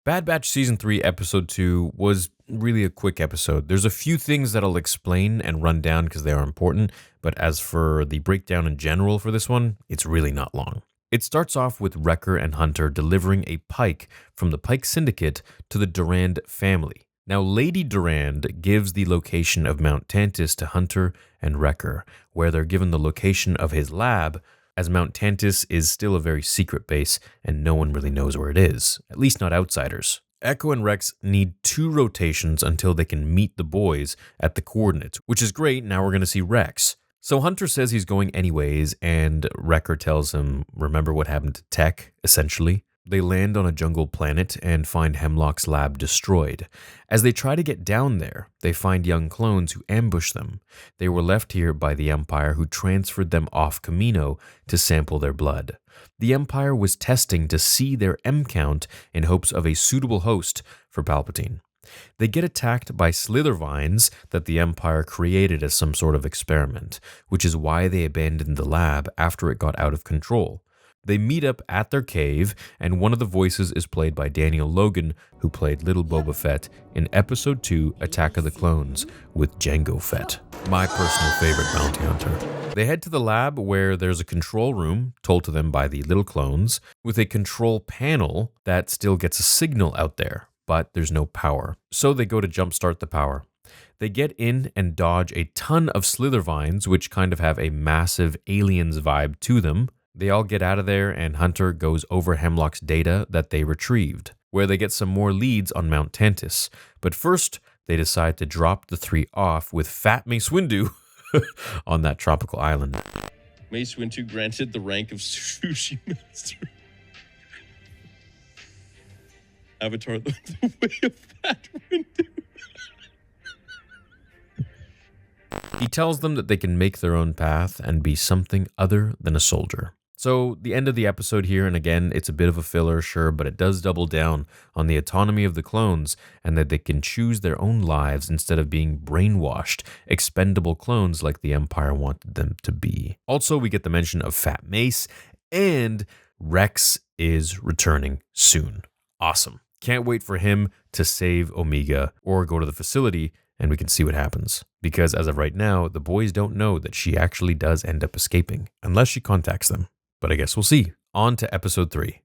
Bad Batch Season 3, Episode 2 was really a quick episode. There's a few things that I'll explain and run down because they are important, but as for the breakdown in general for this one, it's really not long. It starts off with Wrecker and Hunter delivering a pike from the Pike Syndicate to the Durand family. Now, Lady Durand gives the location of Mount Tantis to Hunter and Wrecker, where they're given the location of his lab, as Mount Tantis is still a very secret base and no one really knows where it is, at least not outsiders. Echo and Rex need 2 rotations until they can meet the boys at the coordinates, which is great. Now we're going to see Rex. So Hunter says he's going anyways, and Wrecker tells him, remember what happened to Tech, essentially. They land on a jungle planet and find Hemlock's lab destroyed. As they try to get down there, they find young clones who ambush them. They were left here by the Empire, who transferred them off Kamino to sample their blood. The Empire was testing to see their M count in hopes of a suitable host for Palpatine. They get attacked by slithervines that the Empire created as some sort of experiment, which is why they abandoned the lab after it got out of control. They meet up at their cave, and one of the voices is played by Daniel Logan, who played Little Boba Fett in Episode 2, Attack of the Clones, with Jango Fett, my personal favorite bounty hunter. They head to the lab where there's a control room, told to them by the little clones, with a control panel that still gets a signal out there, but there's no power. So they go to jumpstart the power. They get in and dodge a ton of slithervines, which kind of have a massive aliens vibe to them. They all get out of there, and Hunter goes over Hemlock's data that they retrieved, where they get some more leads on Mount Tantis. But first, they decide to drop the 3 off with Fat Mace Windu on that tropical island. Mace Windu granted the rank of Sushi Master. Avatar, the way of Fat Windu. He tells them that they can make their own path and be something other than a soldier. So the end of the episode here, and again, it's a bit of a filler, sure, but it does double down on the autonomy of the clones and that they can choose their own lives instead of being brainwashed, expendable clones like the Empire wanted them to be. Also, we get the mention of Fat Mace, and Rex is returning soon. Awesome. Can't wait for him to save Omega or go to the facility and we can see what happens. Because as of right now, the boys don't know that she actually does end up escaping, unless she contacts them. But I guess we'll see. On to Episode 3.